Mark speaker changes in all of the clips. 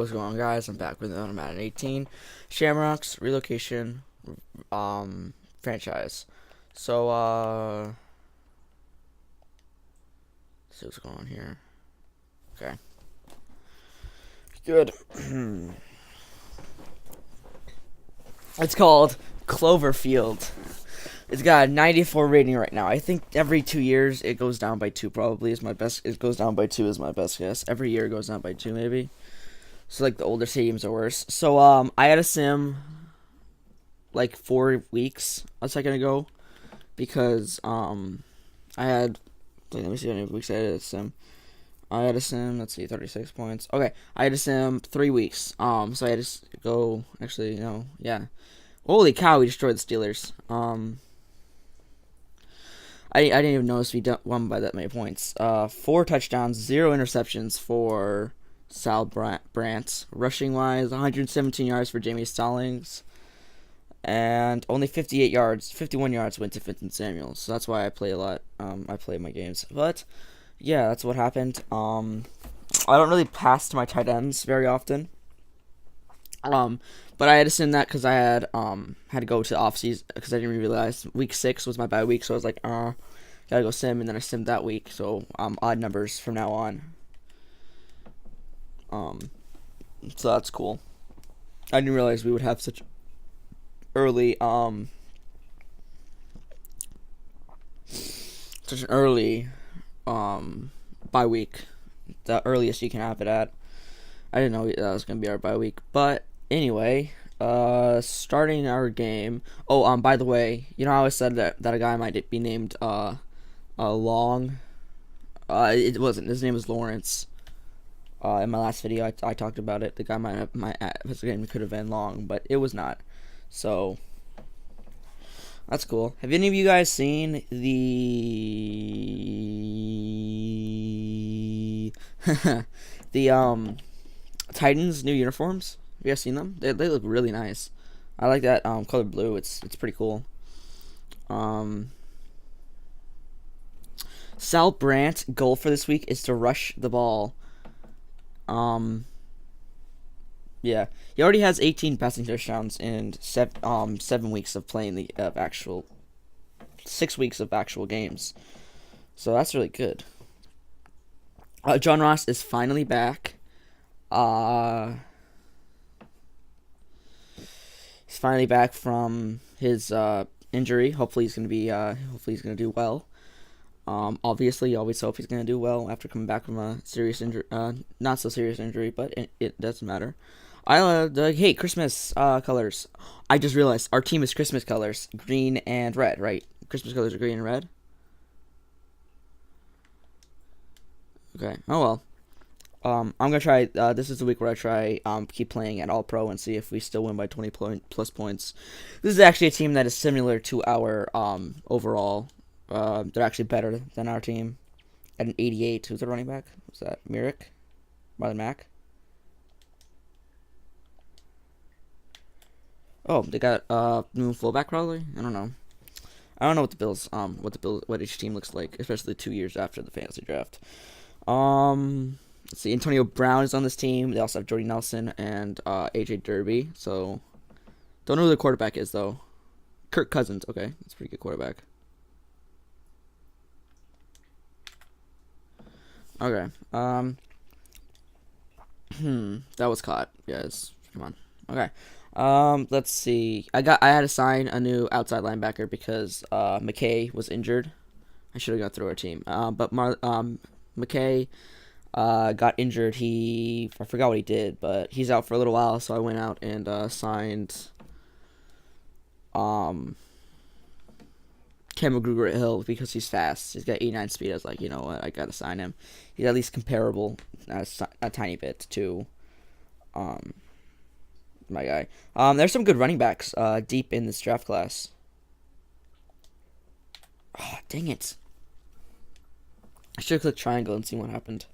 Speaker 1: What's going on, guys? I'm back with another Madden 18 Shamrocks relocation franchise. So let's see what's going on here. Okay, good. It's called Cloverfield. It's got a 94 rating right now. I think every 2 years it goes down by 2. Probably is my best. It goes down by 2 is my best guess. Every year it goes down by 2, maybe. So like the older stadiums are worse. So I had a sim like 4 weeks a second ago because I had, let me see how many weeks I had a sim. I had a sim. Let's see, 36 points. Okay, I had a sim 3 weeks. So I had to go. Actually, no, yeah. Holy cow, we destroyed the Steelers. I didn't even notice we won by that many points. 4 touchdowns, 0 interceptions for Sal Brandt. Rushing wise, 117 yards for Jamie Stallings, and only 51 yards went to Finton Samuels. So that's why I play a lot. I play my games, but yeah, that's what happened. I don't really pass to my tight ends very often. But I had to send that because I had to go to off season because I didn't realize week 6 was my bye week. So I was like, gotta go sim, and then I simmed that week. So odd numbers from now on. So that's cool. I didn't realize we would have such early such an early bye week. The earliest you can have it at. I didn't know that was gonna be our bye week, but anyway, starting our game. Oh, by the way, you know how I said that a guy might be named Long. It wasn't. His name was Lawrence. In my last video, I talked about it. The guy his name could have been Long, but it was not. So that's cool. Have any of you guys seen the the Titans new uniforms? Have you guys seen them? They look really nice. I like that color blue. It's pretty cool. Sal Brandt's goal for this week is to rush the ball. Yeah, he already has 18 passing touchdowns in 7 weeks of playing the actual 6 weeks of actual games. So that's really good. John Ross is finally back. He's finally back from his injury. Hopefully he's gonna do well. Obviously, you always hope he's gonna do well after coming back from a serious injury, not so serious injury, but it doesn't matter. Hey, Christmas colors. I just realized our team is Christmas colors, green and red, right? Christmas colors are green and red. Okay. Oh well. I'm gonna try. This is the week where I try keep playing at All Pro and see if we still win by 20 plus points. This is actually a team that is similar to our overall. They're actually better than our team. At an 88, who's the running back? Was that Merrick? Marlon Mack? Oh, they got new fullback probably. I don't know. I don't know what the Bills what each team looks like, especially 2 years after the fantasy draft. Let's see. Antonio Brown is on this team. They also have Jordy Nelson and AJ Derby. So don't know who the quarterback is though. Kirk Cousins. Okay, that's a pretty good quarterback. Okay. That was caught. Yes. Come on. Okay. Let's see. I had to sign a new outside linebacker because McKay was injured. I should have gone through our team. But McKay got injured. I forgot what he did, but he's out for a little while. So I went out and signed Cam McGruger-Hill because he's fast. He's got 89 speed. I was like, you know what? I gotta sign him. He's at least comparable a tiny bit to my guy. There's some good running backs deep in this draft class. Oh, dang it. I should have clicked triangle and seen what happened.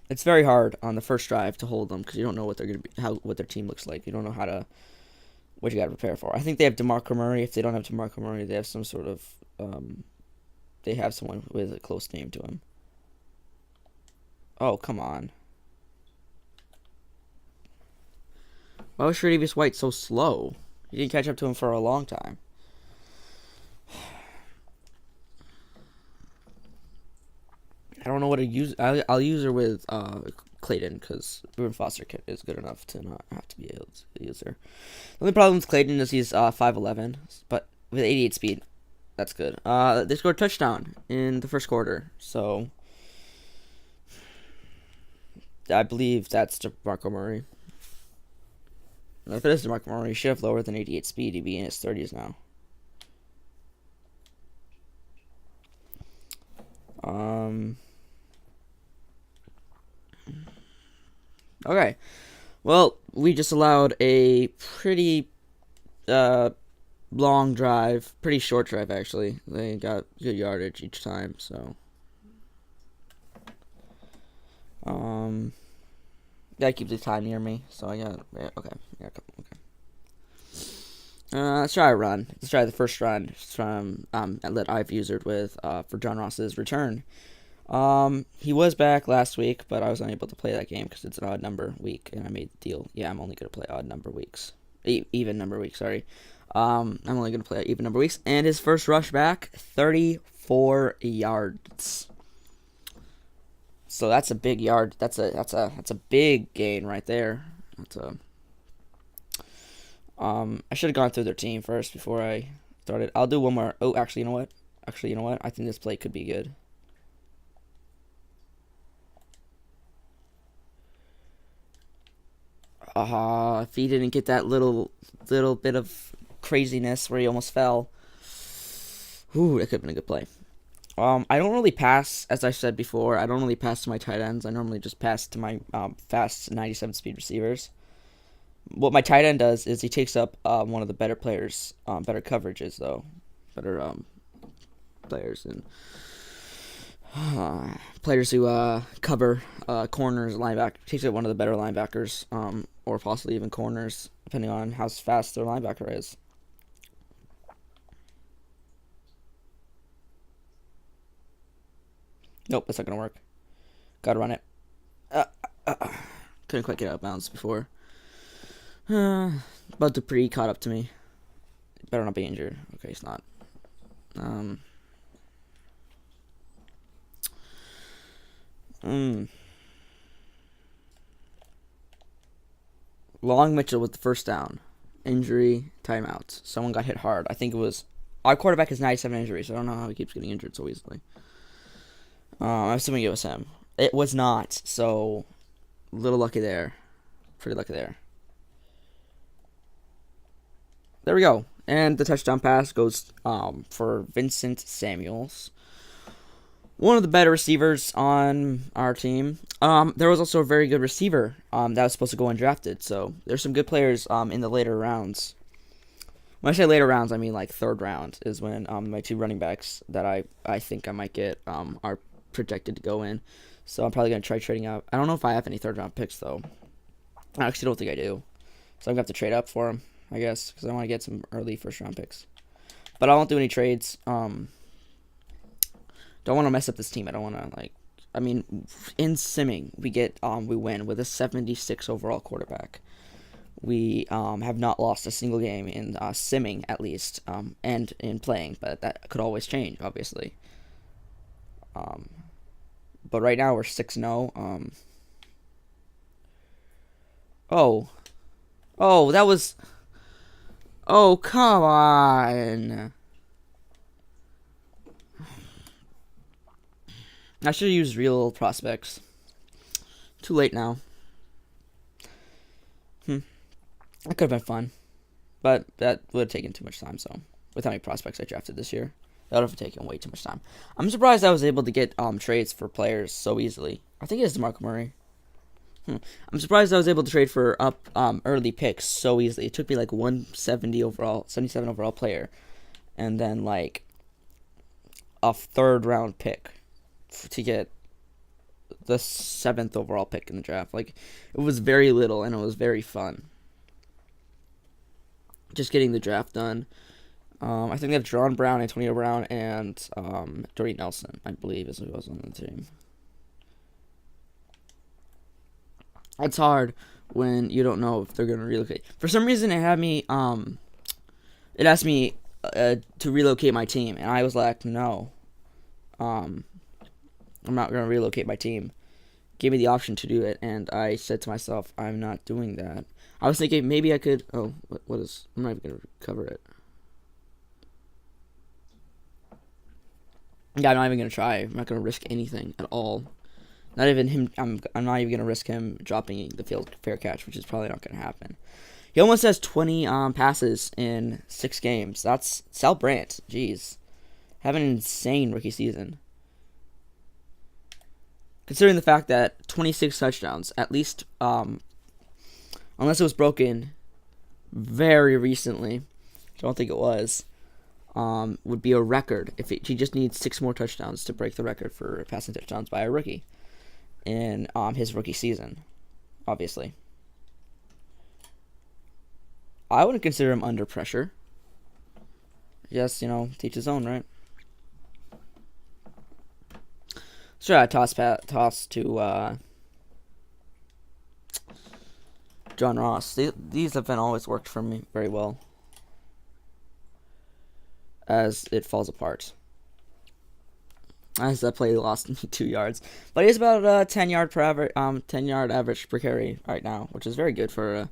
Speaker 1: It's very hard on the first drive to hold them because you don't know what they're gonna be, what their team looks like. You don't know what you got to prepare for. I think they have DeMarco Murray. If they don't have DeMarco Murray, they have some sort of they have someone with a close name to him. Oh, come on. Why was Tre'Davious White so slow? You didn't catch up to him for a long time. I don't know what to use. I'll use her with Clayton because Ruben Foster is good enough to not have to be able to use her. The only problem with Clayton is he's 5'11", but with 88 speed, that's good. They scored a touchdown in the first quarter, so I believe that's DeMarco Murray. If it is DeMarco Murray, he should have lower than 88 speed. He'd be in his 30s now. Okay. Well, we just allowed a pretty long drive, pretty short drive actually. They got good yardage each time, so gotta keep the time near me. So I got okay. Let's try a run. Let's try the first run from that I've used with for John Ross's return. He was back last week, but I was unable to play that game because it's an odd number week, and I made the deal. Yeah, I'm only gonna play odd number weeks, even number weeks. Sorry, I'm only gonna play even number weeks. And his first rush back, 34 yards. So that's a big yard. That's a big gain right there. I should have gone through their team first before I started. I'll do one more. Oh, actually, you know what? I think this play could be good. If he didn't get that little bit of craziness where he almost fell. Ooh, it could have been a good play. I don't really pass, as I said before. I don't really pass to my tight ends. I normally just pass to my fast 97 speed receivers. What my tight end does is he takes up one of the better players, better coverages though, better players and players who cover corners, linebacker. Takes up one of the better linebackers, or possibly even corners, depending on how fast their linebacker is. Nope, that's not gonna work. Gotta run it. Couldn't quite get out of bounds before. But Dupree caught up to me. Better not be injured. Okay, he's not. Long Mitchell with the first down. Injury, timeout. Someone got hit hard. I think it was. Our quarterback has 97 injuries, so I don't know how he keeps getting injured so easily. I'm assuming it was him. It was not, so little lucky there. Pretty lucky there. There we go. And the touchdown pass goes for Vincent Samuels. One of the better receivers on our team. There was also a very good receiver that was supposed to go undrafted. So there's some good players in the later rounds. When I say later rounds, I mean like third round is when my two running backs that I think I might get are projected to go in. So I'm probably going to try trading up. I don't know if I have any third round picks though. I actually don't think I do. So I'm going to have to trade up for them, I guess, because I want to get some early first round picks. But I won't do any trades. Don't want to mess up this team. I don't want to in simming we win with a 76 overall quarterback. We have not lost a single game in simming at least, and in playing, but that could always change, obviously. But right now we're 6-0. Oh, that was. Oh, come on. I should have used real prospects. Too late now. That could have been fun. But that would have taken too much time, so. With how many prospects I drafted this year. That would have taken way too much time. I'm surprised I was able to get trades for players so easily. I think it is DeMarco Murray. I'm surprised I was able to trade for early picks so easily. It took me like 77 overall player, and then like a third round pick to get the 7th overall pick in the draft. Like, it was very little and it was very fun. Just getting the draft done. I think they have Jerron Brown, Antonio Brown, and Jordy Nelson, I believe, is who was on the team. It's hard when you don't know if they're gonna relocate. For some reason, it asked me to relocate my team, and I was like, no, um, I'm not gonna relocate my team. Gave me the option to do it, and I said to myself, I'm not doing that. I was thinking maybe I could. Oh, what is? I'm not even gonna cover it. Yeah, I'm not even gonna try. I'm not gonna risk anything at all. Not even him. I'm not even gonna risk him dropping the field fair catch, which is probably not gonna happen. He almost has 20 passes in 6 games. That's Sal Brandt. Jeez, have an insane rookie season. Considering the fact that 26 touchdowns, at least, unless it was broken very recently, I don't think it was, would be a record. He just needs 6 more touchdowns to break the record for passing touchdowns by a rookie in his rookie season, obviously. I wouldn't consider him under pressure. Yes, teach his own, right? Sure, I toss to John Ross. These have been always worked for me very well as it falls apart. As that play lost me 2 yards, but he's about 10 yard average per carry right now, which is very good for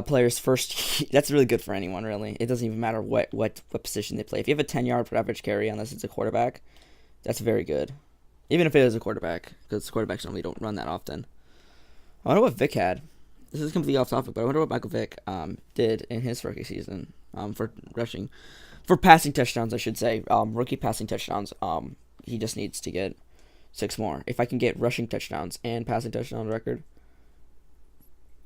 Speaker 1: player's first. That's really good for anyone, really. It doesn't even matter what position they play. If you have a 10 yard per average carry, unless it's a quarterback, that's very good. Even if it is a quarterback, because quarterbacks normally don't run that often. I wonder what Vic had. This is completely off topic, but I wonder what Michael Vick did in his rookie season for passing touchdowns, I should say. Rookie passing touchdowns. He just needs to get 6 more. If I can get rushing touchdowns and passing touchdown record.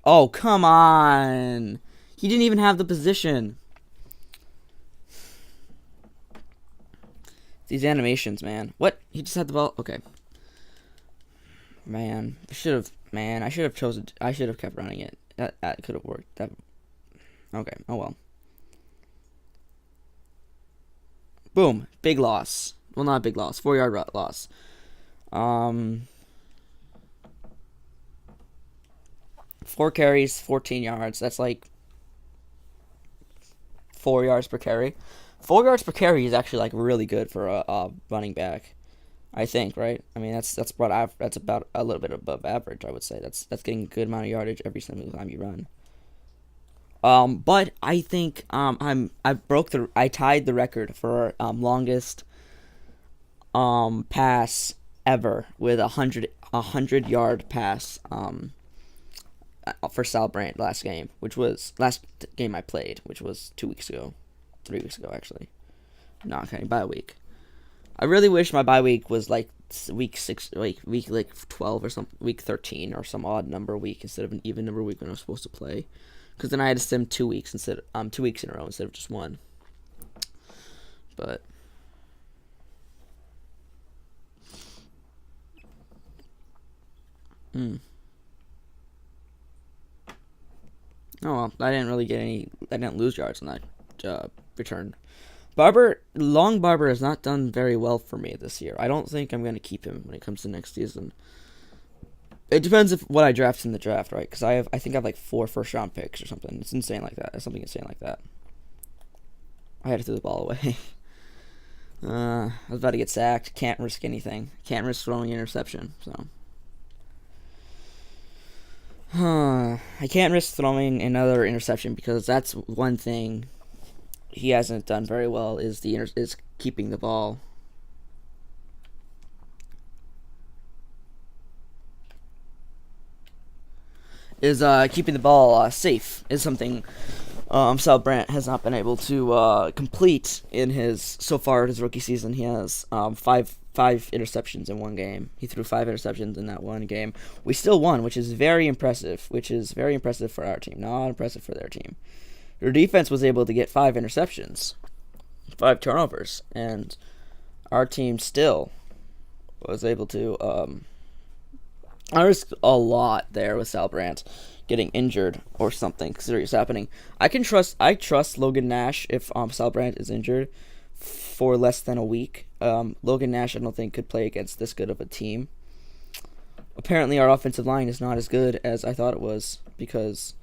Speaker 1: Oh, come on! He didn't even have the position. These animations, man. What? He just had the ball? Okay. Man, I should have kept running it. That could have worked. Okay, oh well. Boom. Big loss. Well, not a big loss. 4-yard loss. 4 carries, 14 yards. That's like 4 yards per carry. 4 yards per carry is actually like really good for a running back, I think, right? I mean, that's about a little bit above average, I would say. That's getting a good amount of yardage every single time you run. But I think I tied the record for longest pass ever with a 100-yard pass for Sal Brandt last game I played, which was 2 weeks ago. 3 weeks ago, actually. Not counting bye week. I really wish my bye week was like week 6, week 12 or something, week 13 or some odd number week instead of an even number week when I was supposed to play. Because then I had to sim 2 weeks 2 weeks in a row instead of just one. But oh well, I didn't lose yards on that return. Long Barber has not done very well for me this year. I don't think I'm going to keep him when it comes to next season. It depends if what I draft in the draft, right? Because I think I have like 4 first-round picks or something. It's insane like that. It's something insane like that. I had to throw the ball away. I was about to get sacked. Can't risk anything. Can't risk throwing an interception. So, I can't risk throwing another interception because that's one thing he hasn't done very well is keeping the ball. Keeping the ball safe is something Sal Brandt has not been able to complete in his rookie season. He has 5 interceptions in one game. He threw 5 interceptions in that one game. We still won, which is very impressive. For our team, not impressive for their team. Their defense was able to get 5 interceptions, 5 turnovers, and our team still was able to. I risked a lot there with Sal Brandt getting injured or something serious happening. I trust Logan Nash if Sal Brandt is injured for less than a week. Logan Nash, I don't think, could play against this good of a team. apparently our offensive line is not as good as I thought it was, because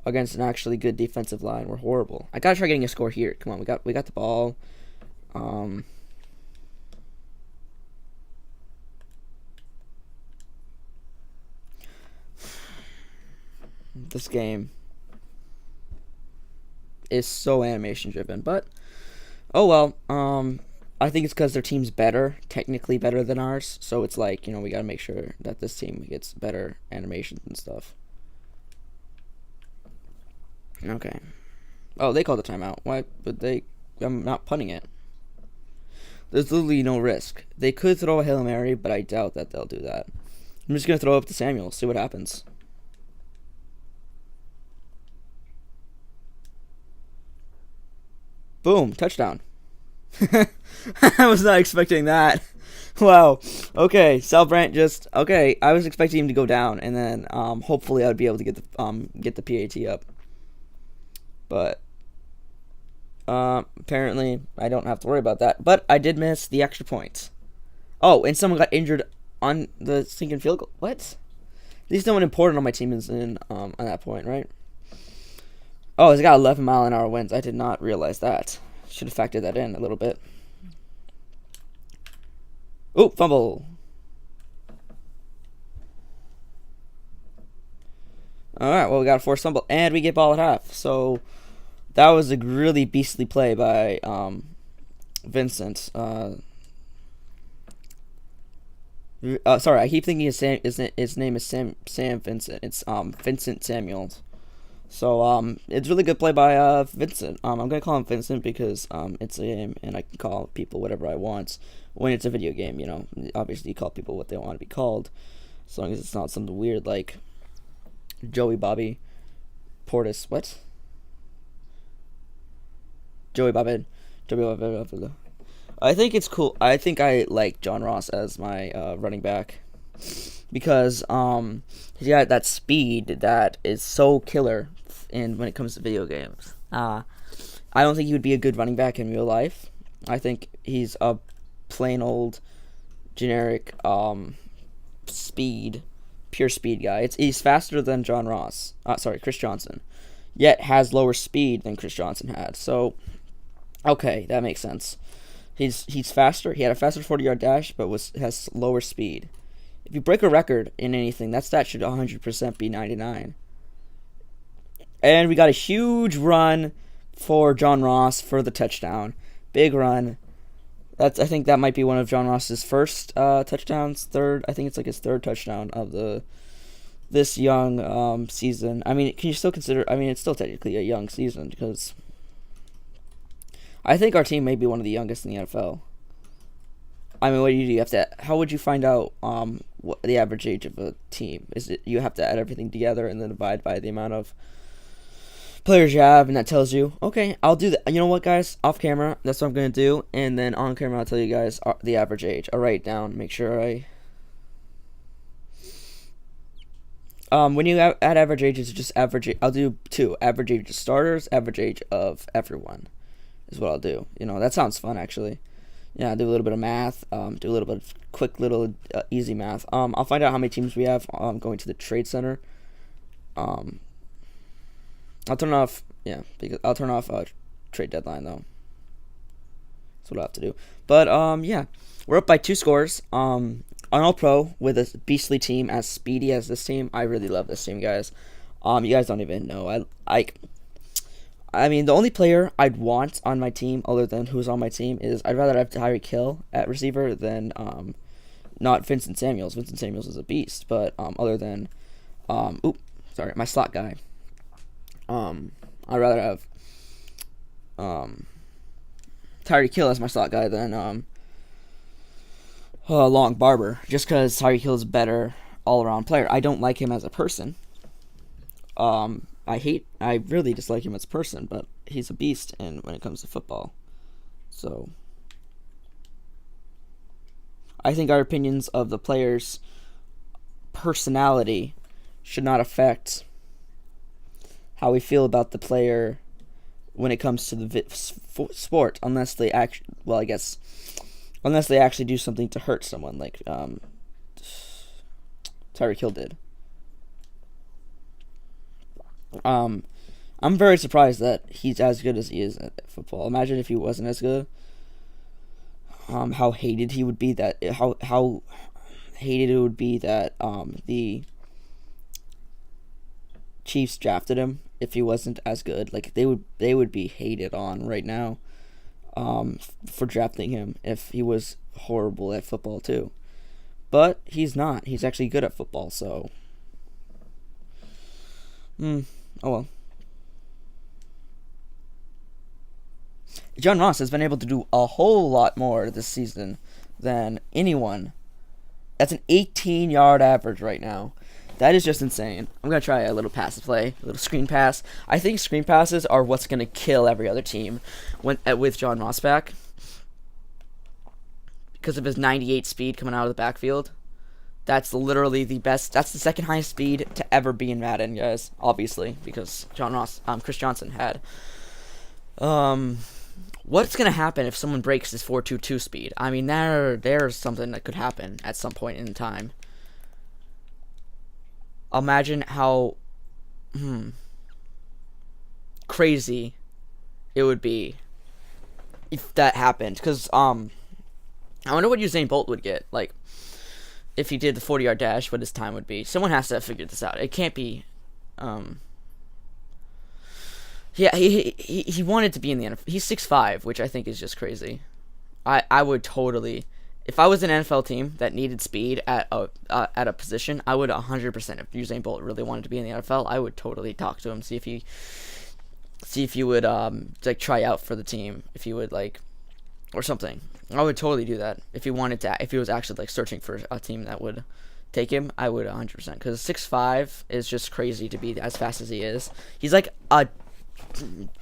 Speaker 1: against an actually good defensive line, we're horrible. I gotta try getting a score here. Come on, we got the ball. This game is so animation driven, but oh well. I think it's because their team's better, technically better than ours. So it's like, we gotta make sure that this team gets better animations and stuff. Okay. Oh, they called the timeout. Why? But I'm not punting it. There's literally no risk. They could throw a Hail Mary, but I doubt that they'll do that. I'm just gonna throw up to Samuel, see what happens. Boom, touchdown. I was not expecting that. Wow. Okay, Sal Brandt okay. I was expecting him to go down, and then hopefully I'd be able to get the PAT up. But apparently I don't have to worry about that. But I did miss the extra point. Oh, and someone got injured on the sinking field goal. What? At least no one important on my team is in on that point, right? Oh, it's got 11-mile-an-hour winds. I did not realize that. Should have factored that in a little bit. Oh, fumble. Alright, well, we got a forced fumble, and we get ball at half. So, that was a really beastly play by Vincent. Sorry, I keep thinking his name is Sam Vincent. It's Vincent Samuels. So it's really good play by Vincent. I'm gonna call him Vincent because it's a game and I can call people whatever I want when it's a video game. Obviously you call people what they want to be called, as long as it's not something weird like Joey Bobby Portis. What? Joey Bobby. I think it's cool. I think I like John Ross as my running back because he's got that speed that is so killer. And when it comes to video games, I don't think he would be a good running back in real life. I think he's a plain old generic pure speed guy. He's faster than Chris Johnson, yet has lower speed than Chris Johnson had. So, okay, that makes sense. He's faster. He had a faster 40-yard dash, but has lower speed. If you break a record in anything, that stat should 100% be 99. And we got a huge run for John Ross for the touchdown. Big run. I think that might be one of John Ross's first touchdowns. I think it's like his third touchdown of this young season. I mean, can you still consider? I mean, it's still technically a young season because I think our team may be one of the youngest in the NFL. I mean, what do? You have to. How would you find out what the average age of a team? Is it you have to add everything together and then divide by the amount of players you have, and that tells you, okay, I'll do that. You know what, guys? Off camera, that's what I'm going to do. And then on camera, I'll tell you guys the average age. I'll write it down, make sure when you add average age, it's just average. I'll do two. Average age of starters, average age of everyone is what I'll do. That sounds fun, actually. Yeah, I'll do a little bit of math, do a little bit of quick little easy math. I'll find out how many teams we have going to the trade center. I'll turn off trade deadline though. That's what I'll have to do. But yeah, we're up by 2 scores. On All Pro with a beastly team as speedy as this team. I really love this team, guys. You guys don't even know. I mean, the only player I'd want on my team, other than who's on my team, is I'd rather have Tyreek Hill at receiver than not Vincent Samuels. Vincent Samuels is a beast, but other than my slot guy. I'd rather have Tyreek Hill as my slot guy than Long Barber, just because Tyreek Hill is a better all-around player. I don't like him as a person. I really dislike him as a person, but he's a beast when it comes to football. So, I think our opinions of the player's personality should not affect how we feel about the player when it comes to the sport, unless they unless they actually do something to hurt someone, like Tyreek Hill did. I'm very surprised that he's as good as he is at football. Imagine if he wasn't as good. How hated he would be that how hated it would be that the Chiefs drafted him if he wasn't as good. Like they would be hated on right now for drafting him if he was horrible at football too. But he's not. He's actually good at football, so oh well. John Ross has been able to do a whole lot more this season than anyone. That's an 18-yard average right now. That is just insane. I'm going to try a little pass play, a little screen pass. I think screen passes are what's going to kill every other team with John Ross back. Because of his 98 speed coming out of the backfield. That's literally the best. That's the second highest speed to ever be in Madden, guys. Obviously, because Chris Johnson had. What's going to happen if someone breaks his 4.22 speed? I mean, there's something that could happen at some point in time. Imagine how crazy it would be if that happened. Because, I wonder what Usain Bolt would get. Like, if he did the 40-yard dash, what his time would be. Someone has to figure this out. It can't be, yeah, he wanted to be in the NFL. He's 6'5", which I think is just crazy. I would totally, if I was an NFL team that needed speed at a position, I would 100%. If Usain Bolt really wanted to be in the NFL, I would totally talk to him, see if he would like try out for the team, if he would like, or something. I would totally do that if he wanted to. If he was actually like searching for a team that would take him, I would 100%. Because 6'5" is just crazy to be as fast as he is. He's like a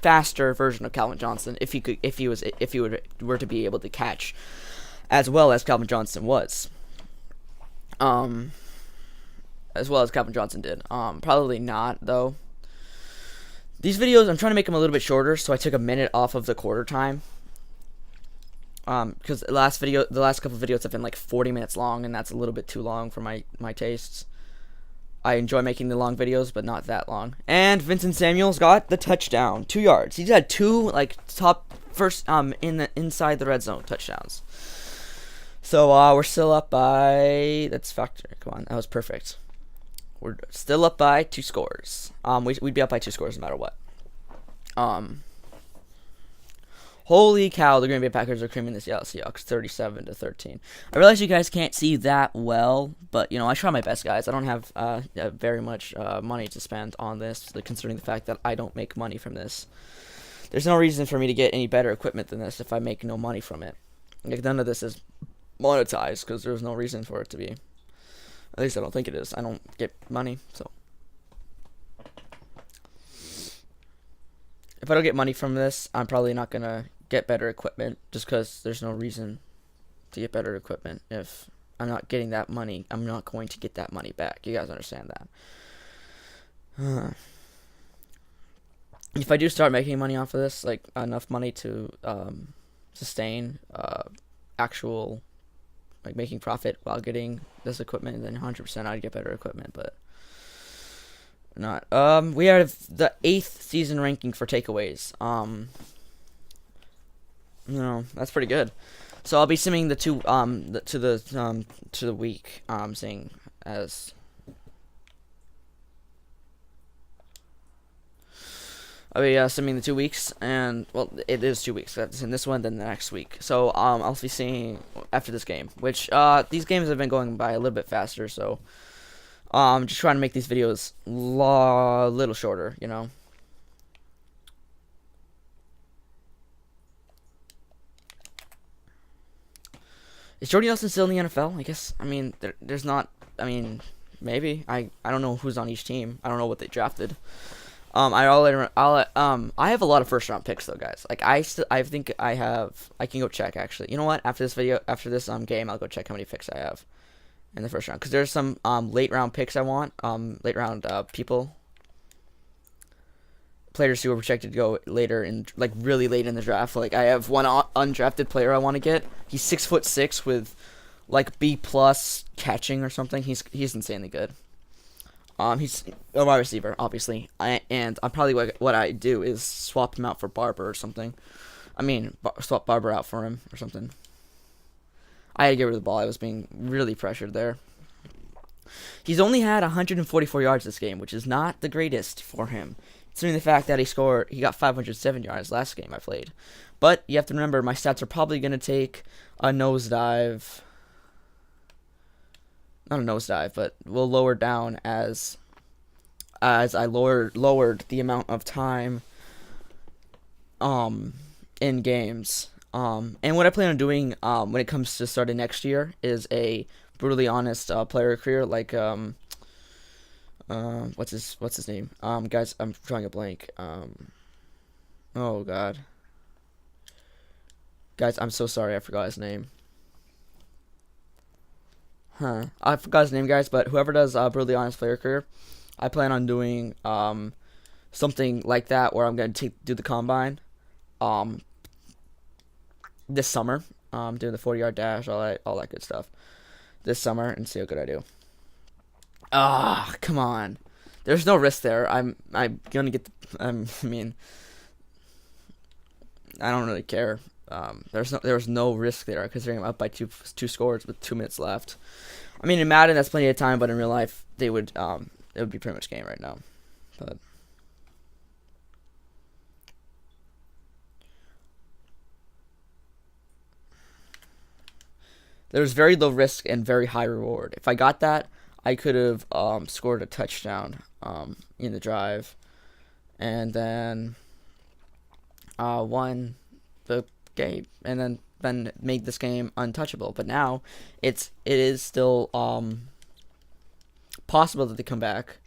Speaker 1: faster version of Calvin Johnson if he were to be able to catch as well as Calvin Johnson was. As well as Calvin Johnson did. Probably not though. These videos I'm trying to make them a little bit shorter, so I took a minute off of the quarter time. Because the last couple of videos have been like 40 minutes long, and that's a little bit too long for my tastes. I enjoy making the long videos, but not that long. And Vincent Samuel's got the touchdown, 2 yards. He's had two like top first inside the red zone touchdowns. So we're still up by, let's factor. Come on, that was perfect. We're still up by 2 scores. We'd be up by 2 scores no matter what. Holy cow, the Green Bay Packers are creaming the Seattle Seahawks 37-13. I realize you guys can't see that well, but, you know, I try my best, guys. I don't have very much money to spend on this, considering the fact that I don't make money from this. There's no reason for me to get any better equipment than this if I make no money from it. Like, none of this is monetized, because there's no reason for it to be. At least I don't think it is. I don't get money, so. If I don't get money from this, I'm probably not going to get better equipment, just because there's no reason to get better equipment. If I'm not getting that money, I'm not going to get that money back. You guys understand that. If I do start making money off of this, like enough money to sustain actual, like making profit while getting this equipment, then 100% I'd get better equipment, but not. We have the 8th season ranking for takeaways. You know, that's pretty good. So I'll be simming the two to the week saying as I'll be simming the 2 weeks, and well, it is 2 weeks. That's in this one, then the next week. So I'll be seeing after this game, which these games have been going by a little bit faster, so I'm just trying to make these videos a little shorter, you know. Is Jordy Nelson still in the NFL? I guess. I mean, there's not. I mean, maybe. I don't know who's on each team. I don't know what they drafted. I have a lot of first round picks though, guys. Like I think I have. I can go check actually. You know what? After this game, I'll go check how many picks I have in the first round, because there's some late round picks I want. Late round players who were projected to go later in, like, really late in the draft. Like, I have one undrafted player I want to get. He's 6'6" with like B plus catching or something. He's insanely good. He's a wide receiver, obviously, and I'm probably what I do is swap him out for Barber or something. I mean, swap Barber out for him or something. I had to get rid of the ball. I was being really pressured there. He's only had 144 yards this game, which is not the greatest for him, considering the fact that he got 507 yards last game I played. But you have to remember, my stats are probably going to take a nosedive. Not a nosedive, but will lower down as I lowered the amount of time in games. And what I plan on doing when it comes to starting next year is a brutally honest player career, like what's his name? Guys, I'm drawing a blank. Oh god. Guys, I'm so sorry, I forgot his name. I forgot his name, guys, but whoever does brutally honest player career, I plan on doing something like that where I'm gonna do the combine this summer, doing the 40-yard dash, all that good stuff this summer, and see how good I do. Come on, there's no risk there. I'm gonna get. I mean, I don't really care. There was no risk there considering I'm up by two scores with 2 minutes left. I mean, in Madden that's plenty of time, but in real life it would be pretty much game right now. But there was very low risk and very high reward. If I got that, I could have scored a touchdown in the drive, and then won the game, and then make this game untouchable. But now it is still possible that they come back.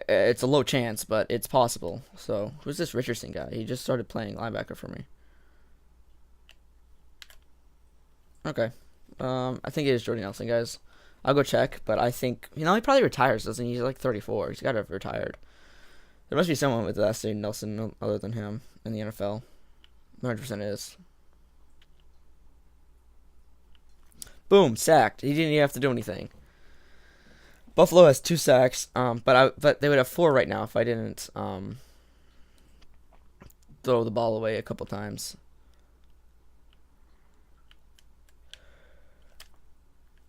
Speaker 1: It's a low chance, but it's possible. So who's this Richardson guy? He just started playing linebacker for me. Okay. I think it is Jordy Nelson, guys. I'll go check, but I think he probably retires, doesn't he? He's like 34. He's got to have retired. There must be someone with the last name Nelson other than him in the NFL. 100% is. Boom, sacked. He didn't even have to do anything. Buffalo has 2 sacks, but they would have 4 right now if I didn't throw the ball away a couple times.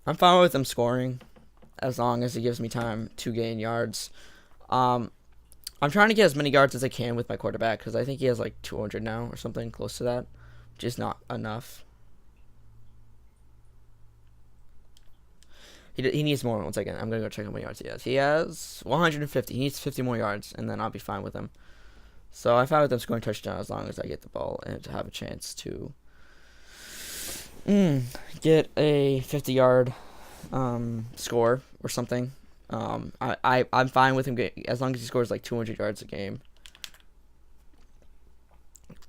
Speaker 1: I'm fine with him scoring as long as he gives me time to gain yards. I'm trying to get as many yards as I can with my quarterback because I think he has like 200 now or something close to that, which is not enough. He needs more. 1 second. I'm going to go check how many yards he has. He has 150. He needs 50 more yards, and then I'll be fine with him. So I'm fine with him scoring a touchdown as long as I get the ball and to have a chance to get a 50-yard score or something. I'm fine with him as long as he scores like 200 yards a game.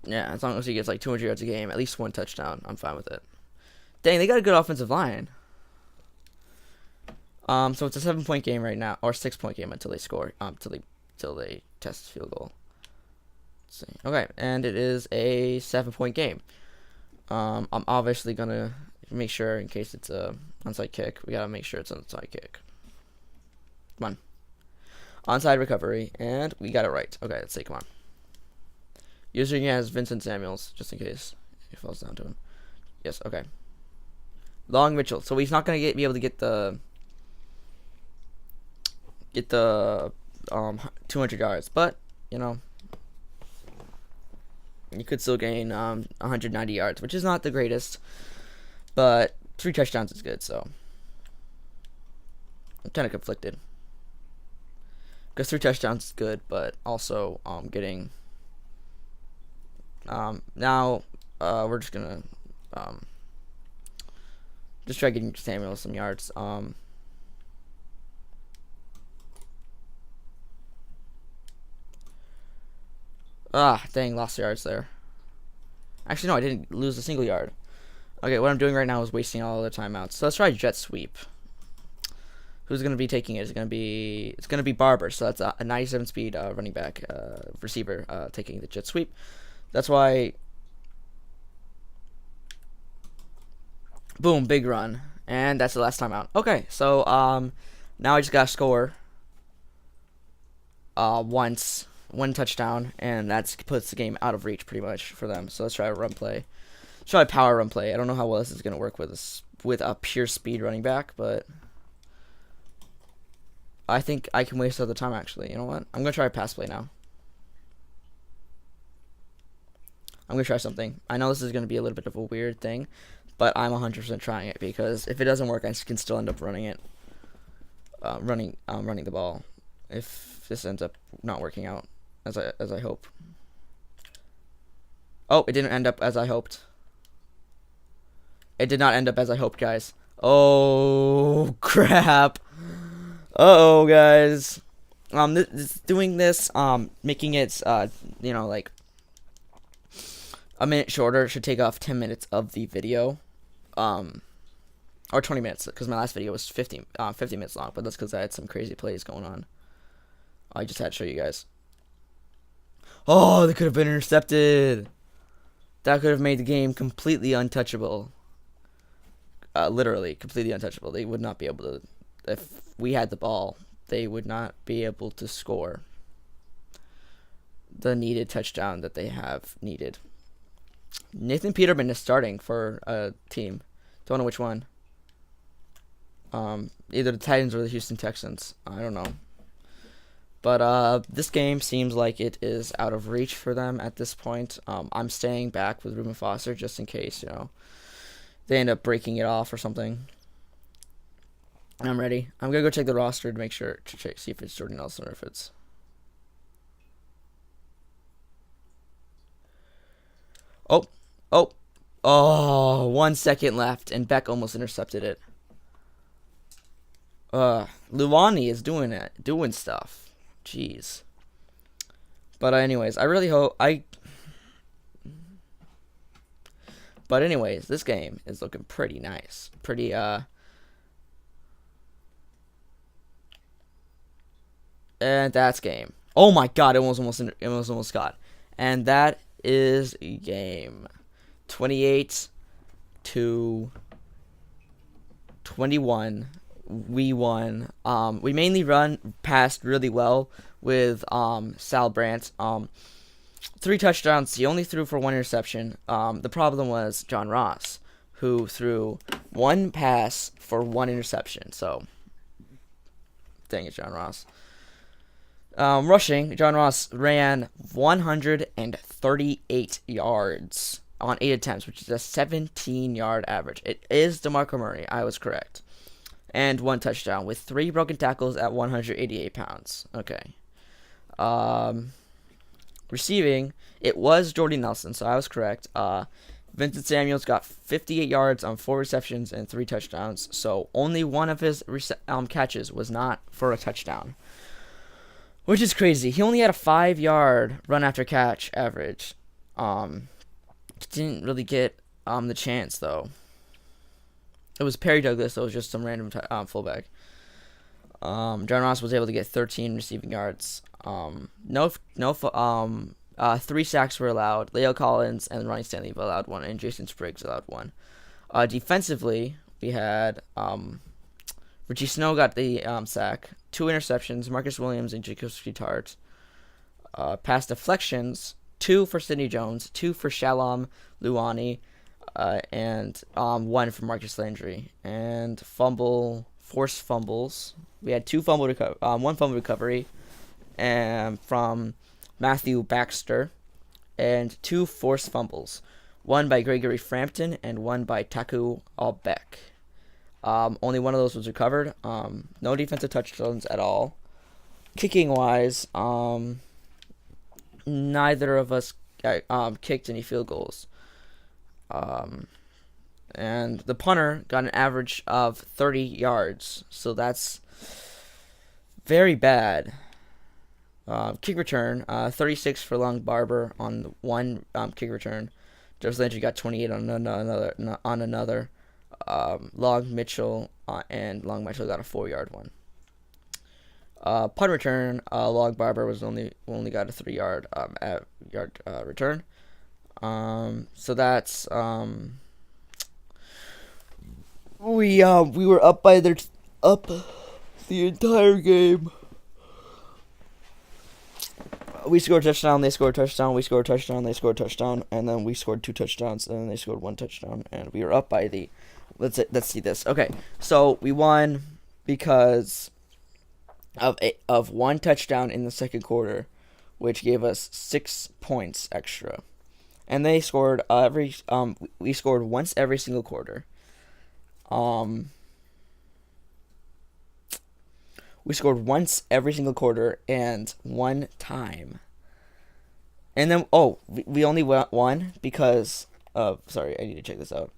Speaker 1: Yeah, as long as he gets like 200 yards a game, at least 1 touchdown, I'm fine with it. Dang, they got a good offensive line. So it's a 7-point game right now, or 6-point game until they score, till they test field goal. Let's see. Okay, and it is a 7-point game. I'm obviously gonna make sure in case it's a onside kick. We gotta make sure it's an onside kick. Come on, onside recovery, and we got it right. Okay, let's see. Come on. Using it as Vincent Samuels, just in case it falls down to him. Yes. Okay. Long Mitchell. So he's not gonna be able to get the 200 yards, but you could still gain 190 yards, which is not the greatest, but 3 touchdowns is good. So I'm kind of conflicted because 3 touchdowns is good, but also getting now we're just gonna just try getting Samuel some yards. Dang, lost yards there. Actually, no, I didn't lose a single yard. Okay, what I'm doing right now is wasting all the timeouts. So let's try jet sweep. Who's going to be taking it? It's going to be Barber. So that's a 97 speed running back receiver taking the jet sweep. That's why. Boom, big run. And that's the last time out. Okay, so now I just gotta score once, one touchdown, and that puts the game out of reach pretty much for them. So let's try a run play. Try a power run play. I don't know how well this is gonna work with a pure speed running back, but I think I can waste other time actually. You know what? I'm gonna try a pass play now. I'm gonna try something. I know this is gonna be a little bit of a weird thing, but I'm 100% trying it because if it doesn't work, I can still end up running it. Running the ball. If this ends up not working out as I hope. Oh, it didn't end up as I hoped. It did not end up as I hoped, guys. Oh crap. Uh-oh, guys. Doing this, making it, like a minute shorter should take off 10 minutes of the video, or 20 minutes, because my last video was 50 minutes long, but that's because I had some crazy plays going on. I just had to show you guys. Oh, they could have been intercepted. That could have made the game completely untouchable. Literally, completely untouchable. They would not be able to, if we had the ball, they would not be able to score the needed touchdown that they have needed. Nathan Peterman is starting for a team. Don't know which one. Either the Titans or the Houston Texans. I don't know. But this game seems like it is out of reach for them at this point. I'm staying back with Reuben Foster just in case, they end up breaking it off or something. I'm ready. I'm gonna go check the roster to make sure see if it's Jordan Nelson or if it's. Oh, 1 second left, and Beck almost intercepted it. Luani is doing stuff. Jeez. But anyways, I really hope But anyways, this game is looking pretty nice. Pretty and that's game. Oh my god, it was almost got. And that is game. 28-21. We won. We mainly passed really well with Sal Brandt. 3 touchdowns. He only threw for 1 interception. The problem was John Ross, who threw 1 pass for 1 interception. So, dang it, John Ross. Rushing, John Ross ran 138 yards on 8 attempts, which is a 17-yard average. It is DeMarco Murray. I was correct. And 1 touchdown with 3 broken tackles at 188 pounds. Okay. Receiving, it was Jordy Nelson, so I was correct. Vincent Samuels got 58 yards on 4 receptions and 3 touchdowns, so only one of his catches was not for a touchdown, which is crazy. He only had a 5-yard run after catch average. Didn't really get the chance though. It was Perry Douglas, so it was just some random fullback. John Ross was able to get 13 receiving yards. 3 sacks were allowed. Leo Collins and Ronnie Stanley allowed 1, and Jason Spriggs allowed 1. Defensively, we had Richie Snow got the sack, 2 interceptions. Marcus Williams and Jacobs Tart. Pass deflections, 2 for Sidney Jones, 2 for Shalom Luani, and 1 for Marcus Landry. And forced fumbles. We had 1 fumble recovery, and from Matthew Baxter, and 2 forced fumbles, 1 by Gregory Frampton and 1 by Taku Albeck. Only 1 of those was recovered. No defensive touchdowns at all. Kicking wise, neither of us kicked any field goals. And the punter got an average of 30 yards, so that's very bad. Kick return, 36 for Long Barber on 1 kick return. Joseph Landry got 28 on another. Long Mitchell and Long Mitchell got a 4-yard one. Punt return, Long Barber was only got a 3-yard return. So that's we were up by their up the entire game. We scored a touchdown, they scored a touchdown, we scored a touchdown, they scored a touchdown, and then we scored 2 touchdowns, and then they scored 1 touchdown, and we were up by the. Let's see this. Okay, so we won because of 1 touchdown in the second quarter, which gave us 6 points extra, and they scored we scored once every single quarter. We scored once every single quarter and 1 time. And then, we only won because of, sorry, I need to check this out.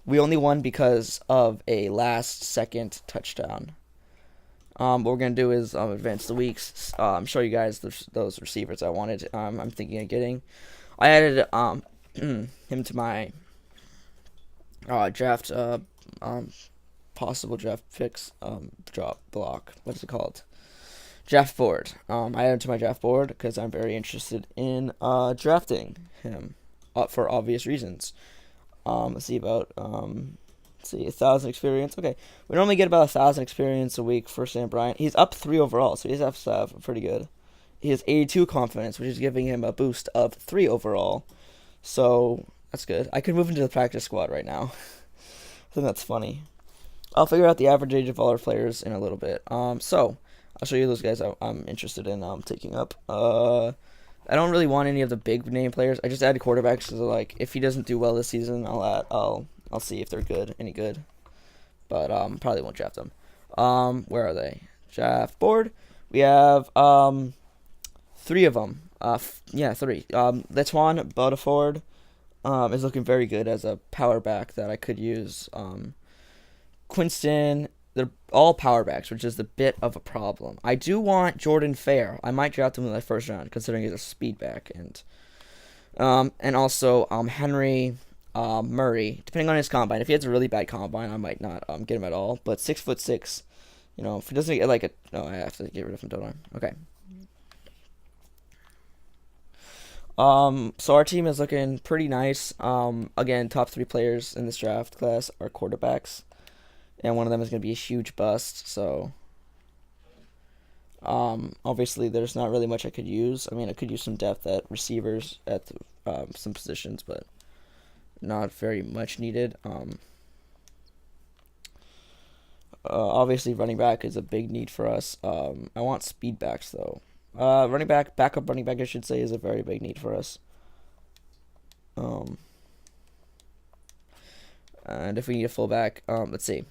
Speaker 1: We only won because of a last-second touchdown. What we're going to do is advance the weeks, show you guys those receivers I wanted. I'm thinking of getting. I added him to my draft possible draft picks drop block. What's it called? Draft board. I added him to my draft board because I'm very interested in drafting him for obvious reasons. Let's see about 1,000 experience. Okay, we normally get about 1,000 experience a week for Sam Bryant. He's up 3 overall, so he's up pretty good. He has 82 confidence, which is giving him a boost of 3 overall. So that's good. I could move into the practice squad right now. I think that's funny. I'll figure out the average age of all our players in a little bit. So I'll show you those guys I'm interested in taking up. I don't really want any of the big name players. I just added quarterbacks so like if he doesn't do well this season, I'll see if they're any good. But probably won't draft them. Where are they? Draft board. We have 3 of them. 3. Letwan Butterford is looking very good as a power back that I could use. Quinston, they're all power backs, which is a bit of a problem. I do want Jordan Fair. I might draft him in the first round, considering he's a speed back, and also Henry Murray, depending on his combine. If he has a really bad combine, I might not get him at all. But 6'6", if he doesn't get I have to get rid of him, don't I? Okay. So our team is looking pretty nice. Again, top 3 players in this draft class are quarterbacks. And one of them is going to be a huge bust, so obviously there's not really much I could use. I mean, I could use some depth at receivers at some positions, but not very much needed. Obviously running back is a big need for us. I want speed backs, though. Backup running back, I should say, is a very big need for us. And if we need a fullback, let's see.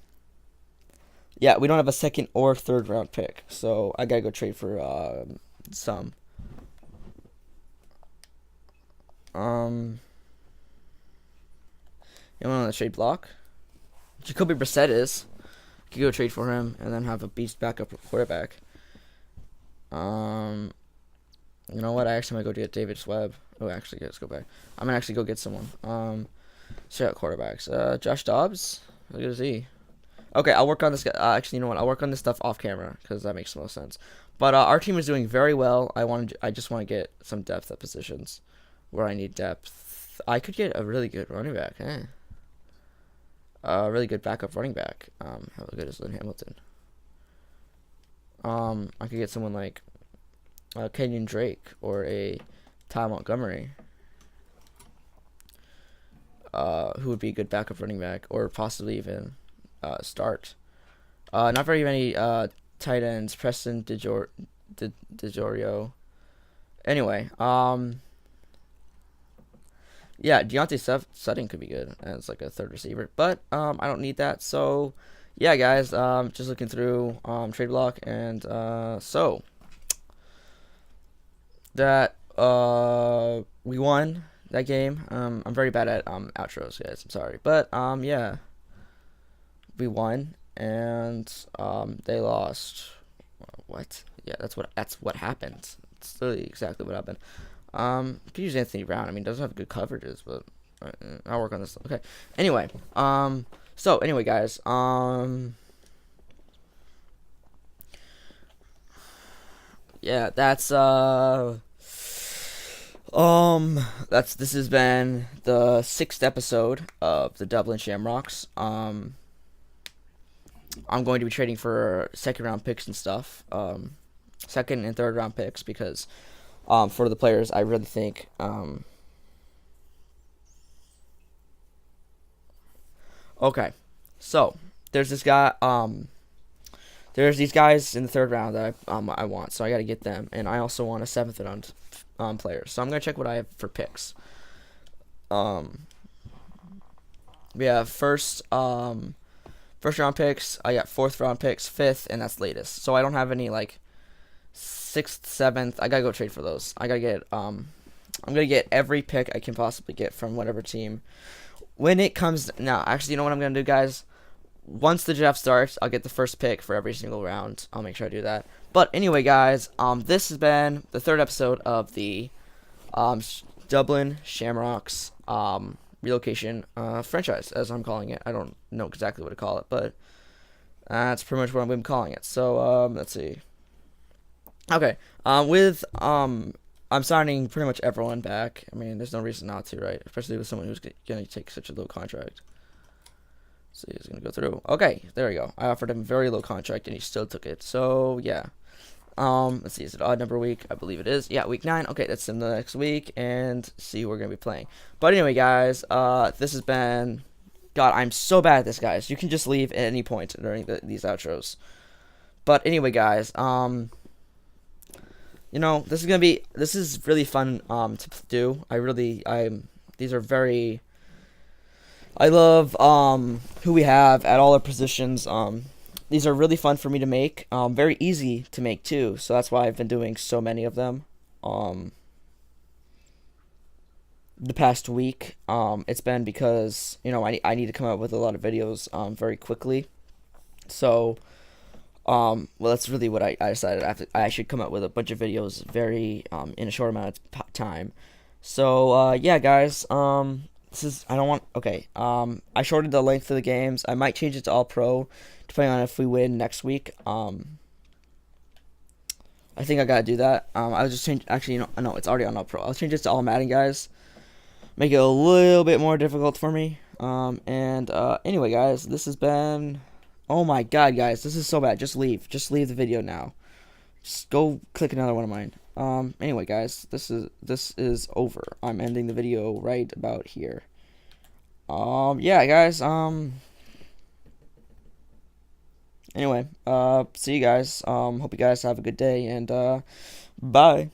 Speaker 1: Yeah, we don't have a 2nd or 3rd round pick, so I gotta go trade for some. You want to trade block? Jacoby Brissett is. Could go trade for him and then have a beast backup quarterback. You know what? I actually might go get David Webb. Oh, actually, let's go back. I'm gonna actually go get someone. Straight out quarterbacks. Josh Dobbs. Look at he. Okay, I'll work on this. Actually, you know what? I'll work on this stuff off camera because that makes the most sense. But our team is doing very well. I just want to get some depth at positions where I need depth. I could get a really good running back. A really good backup running back. How good is Lynn Hamilton? I could get someone like Kenyon Drake or a Ty Montgomery. Who would be a good backup running back, or possibly even start. Not very many tight ends. Preston DeJorio. Anyway, yeah, Deontay Sutton could be good as like a 3rd receiver, but I don't need that. So yeah, guys, just looking through trade block, and so that we won that game. I'm very bad at outros, guys. I'm sorry, but yeah, we won, and they lost. What? Yeah, that's what happened. It's literally exactly what happened. Could use Anthony Brown. I mean, doesn't have good coverages, but I'll work on this. Okay. Anyway, so anyway, guys, yeah, this has been the 6th episode of the Dublin Shamrocks. I'm going to be trading for second round picks and stuff. Second and third round picks because for the players I really think okay. So there's this guy there's these guys in the third round that I want, so I got to get them, and I also want a seventh round player. So I'm gonna check what I have for picks. Um, we have first round picks. I got fourth round picks, fifth, and that's latest. So I don't have any like sixth, seventh. I gotta go trade for those. I gotta get I'm gonna get every pick I can possibly get from whatever team. When it comes now, actually, you know what I'm gonna do, guys? Once the draft starts, I'll get the first pick for every single round. I'll make sure I do that. But anyway, guys, this has been the third episode of the Dublin Shamrocks relocation franchise, as I'm calling it. I don't know exactly what to call it, but that's pretty much what I'm calling it. So let's see. Okay, I'm signing pretty much everyone back. I mean, there's no reason not to, right? Especially with someone who's going to take such a low contract. So he's going to go through. Okay, there we go. I offered him a very low contract, and he still took it. So, yeah. Let's see. Is it odd number week? I believe it is. Yeah, week 9. Okay, that's in the next week, and see who we're going to be playing. But anyway, guys, this has been... God, I'm so bad at this, guys. You can just leave at any point during these outros. But anyway, guys, you know, this is really fun to do. These are very... I love who we have at all our positions. These are really fun for me to make. Very easy to make too. So that's why I've been doing so many of them. The past week. It's been because I need to come out with a lot of videos very quickly. So well, that's really what I decided. I should come out with a bunch of videos very in a short amount of time. So yeah, guys. I don't want, okay, I shortened the length of the games. I might change it to all pro, depending on if we win next week. I think I gotta do that. I'll just change, actually, no, it's already on all pro. I'll change it to all Madden, guys. Make it a little bit more difficult for me. Anyway, guys, this has been, oh my god, guys, this is so bad. Just leave the video now. Just go click another one of mine. Anyway, guys, this is over. I'm ending the video right about here. Yeah, guys, anyway, see you guys. Hope you guys have a good day, and, bye.